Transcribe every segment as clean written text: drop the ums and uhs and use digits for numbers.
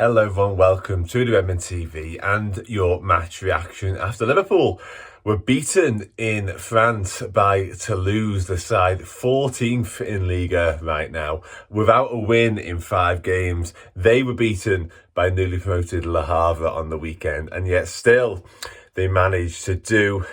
Hello everyone, welcome to the Redmond TV and your match reaction after Liverpool were beaten in France by Toulouse, the side 14th in Liga right now, without a win in 5 games. They were beaten by newly promoted Le Havre on the weekend, and yet still they managed to do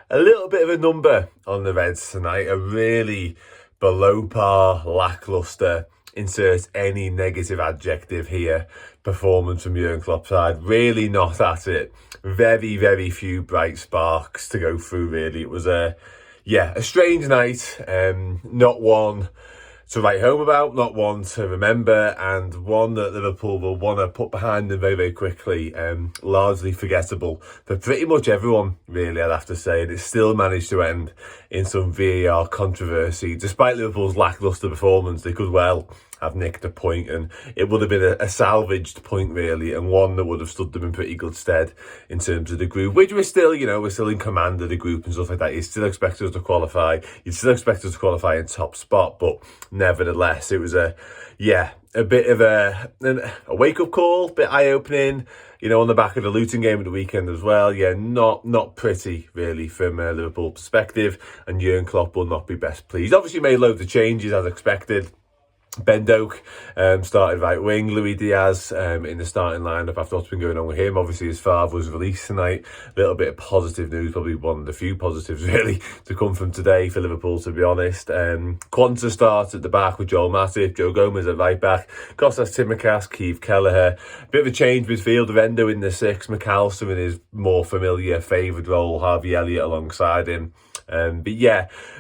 a little bit of a number on the Reds tonight. A really below par, lacklustre, insert any negative adjective here, performance from Jurgen Klopp's side. Really not at it. Very, very few bright sparks to go through, really. It was a strange night. Not one to write home about, not one to remember, and one that Liverpool will want to put behind them very, very quickly. Largely forgettable for pretty much everyone, really, I'd have to say. And it still managed to end in some VAR controversy. Despite Liverpool's lacklustre performance, they could well have nicked a point, and it would have been a salvaged point, really, and one that would have stood them in pretty good stead in terms of the group, which we're still, we're still in command of the group and stuff like that. You still expect us to qualify. You'd still expect us to qualify in top spot, but nevertheless, it was a bit of a wake-up call, a bit eye-opening, on the back of the Luton game at the weekend as well. Not pretty, really, from a Liverpool perspective, and Jurgen Klopp will not be best pleased. Obviously made loads of changes, as expected. Ben Doak started right wing, Louis Diaz in the starting lineup after what's been going on with him. Obviously his father was released tonight. A little bit of positive news, probably one of the few positives really to come from today for Liverpool, to be honest. Quansah starts at the back with Joel Matip, Joe Gomez at right back, Kostas Tsimikas, Kelleher. Bit of a change midfield of Endo in the 6, McAllister in his more familiar favoured role, Harvey Elliott alongside him.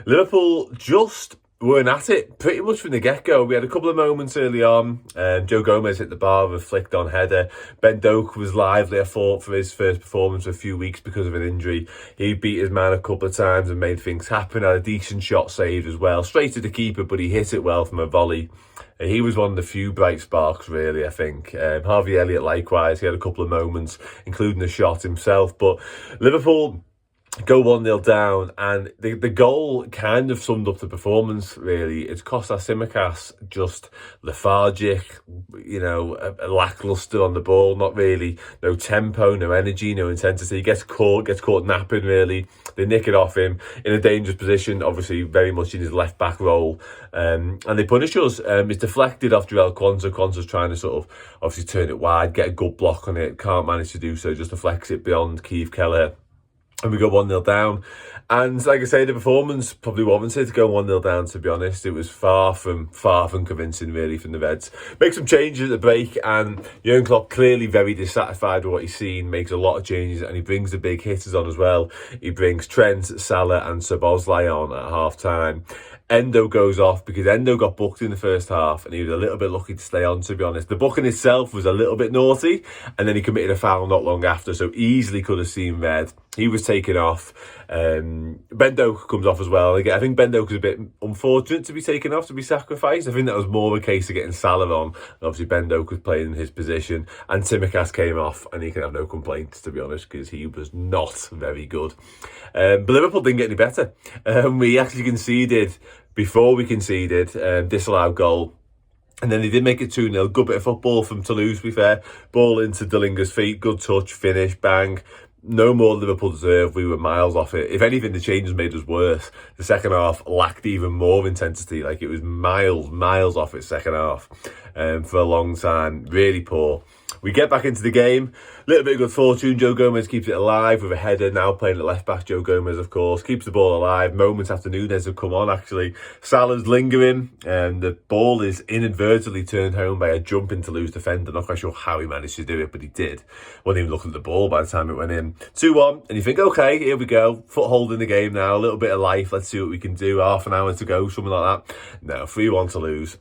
Liverpool just weren't at it pretty much from the get-go. We had a couple of moments early on. Joe Gomez hit the bar with a flicked-on header. Ben Doak was lively, I thought, for his first performance for a few weeks because of an injury. He beat his man a couple of times and made things happen. Had a decent shot saved as well. Straight to the keeper, but he hit it well from a volley. He was one of the few bright sparks, really, I think. Harvey Elliott, likewise, he had a couple of moments, including the shot himself. But Liverpool go 1-0 down, and the goal kind of summed up the performance, really. It's Kostas Tsimikas just lethargic, a lacklustre on the ball, not really, no tempo, no energy, no intensity. Gets caught napping, really. They nick it off him in a dangerous position, obviously very much in his left back role, and they punish us. It's deflected off Jarell Quansah. Quansah's trying to sort of obviously turn it wide, get a good block on it, can't manage to do so, just deflects it beyond Kelleher. And we go 1-0 down. And like I say, the performance probably warranted to go 1-0 down, to be honest. It was far from convincing, really, from the Reds. Make some changes at the break, and Jurgen Klopp clearly very dissatisfied with what he's seen, makes a lot of changes, and he brings the big hitters on as well. He brings Trent, Salah and Szoboszlai on at half-time. Endo goes off because Endo got booked in the first half, and he was a little bit lucky to stay on, to be honest. The booking itself was a little bit naughty, and then he committed a foul not long after, so easily could have seen red. He was taken off. Ben Doak comes off as well. Again, I think Ben Doak was a bit unfortunate to be taken off, to be sacrificed. I think that was more of a case of getting Salah on. And obviously, Ben Doak was playing in his position, and Tsimikas came off, and he can have no complaints, to be honest, because he was not very good. But Liverpool didn't get any better. We actually conceded before we conceded, disallowed goal. And then they did make it 2-0. Good bit of football from Toulouse, to be fair. Ball into Dallinga's feet. Good touch, finish, bang. No more Liverpool deserved. We were miles off it. If anything, the changes made us worse. The second half lacked even more intensity. Like, it was miles off its second half for a long time. Really poor. We get back into the game. A little bit of good fortune. Joe Gomez keeps it alive with a header. Now playing at left back, Joe Gomez, of course, keeps the ball alive. Moments after Nunez have come on, actually. Salah's lingering, and the ball is inadvertently turned home by a jumping Toulouse defender. Not quite sure how he managed to do it, but he did. Wasn't even looking at the ball by the time it went in. 2-1, and you think, okay, here we go. Foothold in the game now. A little bit of life. Let's see what we can do. Half an hour to go, something like that. No, 3-1 to lose.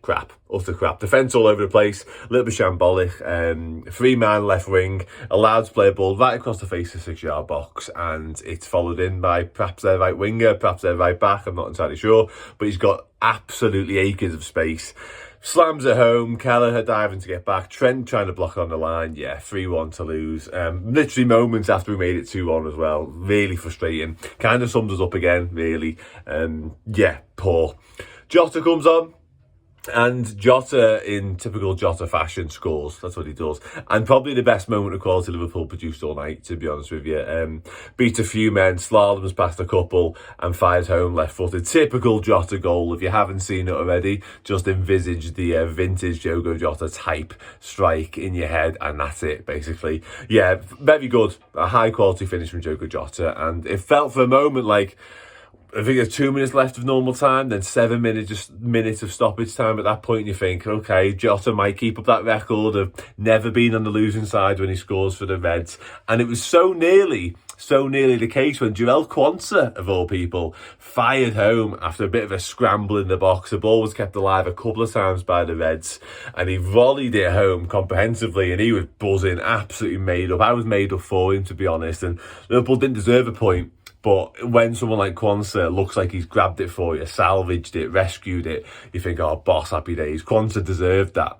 Crap. Utter crap. Defence all over the place. A little bit shambolic. 3-man left wing. Allowed to play a ball right across the face of the 6-yard box. And it's followed in by perhaps their right winger, perhaps their right back. I'm not entirely sure. But he's got absolutely acres of space. Slams it home. Kelleher diving to get back. Trent trying to block on the line. 3-1 to lose. Literally moments after we made it 2-1 as well. Really frustrating. Kind of sums us up again, really. Poor. Jota comes on. And Jota, in typical Jota fashion, scores. That's what he does. And probably the best moment of quality Liverpool produced all night, to be honest with you. Beat a few men, slaloms past a couple, and fired home left-footed. Typical Jota goal. If you haven't seen it already, just envisage the vintage Diogo Jota type strike in your head, and that's it, basically. Yeah, very good. A high-quality finish from Diogo Jota. And it felt for a moment like, I think there's 2 minutes left of normal time, then 7 minutes of stoppage time. At that point, you think, okay, Jota might keep up that record of never being on the losing side when he scores for the Reds. And it was so nearly the case when Jarell Quansah, of all people, fired home after a bit of a scramble in the box. The ball was kept alive a couple of times by the Reds, and he volleyed it home comprehensively, and he was buzzing, absolutely made up. I was made up for him, to be honest, and Liverpool didn't deserve a point. But when someone like Quansah looks like he's grabbed it for you, salvaged it, rescued it, you think, oh, boss, happy days. Quansah deserved that.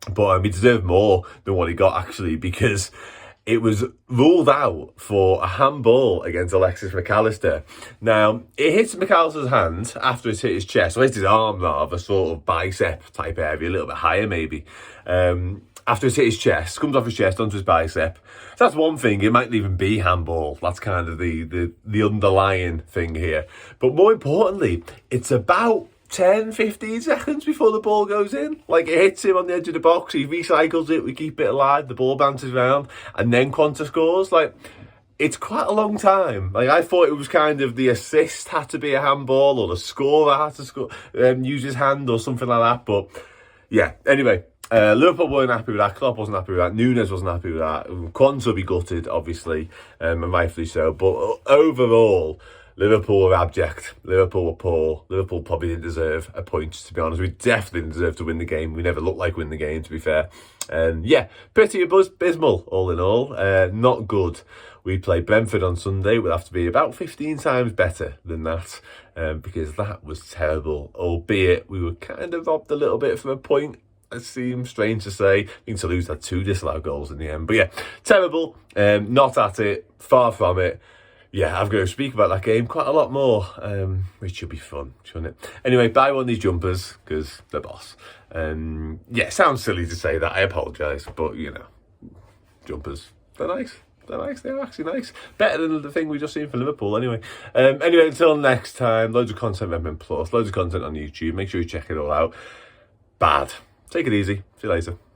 But he deserved more than what he got, actually, because it was ruled out for a handball against Alexis McAllister. Now, it hits McAllister's hand after it's hit his chest. So it hits his arm, rather, sort of bicep type area, a little bit higher, maybe. After it's hit his chest, comes off his chest onto his bicep. So that's one thing. It might even be handball. That's kind of the underlying thing here. But more importantly, it's about 10, 15 seconds before the ball goes in. Like, it hits him on the edge of the box, he recycles it, we keep it alive, the ball bounces around, and then Quansah scores. Like, it's quite a long time. Like, I thought it was kind of the assist had to be a handball, or the scorer had to use his hand or something like that. But yeah, anyway. Liverpool weren't happy with that. Klopp wasn't happy with that. Nunes wasn't happy with that. Quansah will be gutted, obviously, and rightfully so. But overall, Liverpool were abject. Liverpool were poor. Liverpool probably didn't deserve a point, to be honest. We definitely didn't deserve to win the game. We never looked like winning the game, to be fair. Yeah, pretty abysmal, all in all. Not good. We play Brentford on Sunday. We'll have to be about 15 times better than that, because that was terrible. Albeit, we were kind of robbed a little bit from a point. It seems strange to say. I think Toulouse had 2 disallowed goals in the end. But yeah, terrible. Not at it. Far from it. Yeah, I'm going to speak about that game quite a lot more, which should be fun, shouldn't it? Anyway, buy one of these jumpers, because they're boss. Yeah, it sounds silly to say that. I apologise. But, you know, jumpers, they're nice. They're nice. They're actually nice. Better than the thing we just seen for Liverpool, anyway. Anyway, until next time, loads of content on Redmen Plus, loads of content on YouTube. Make sure you check it all out. Bad. Take it easy. See you later.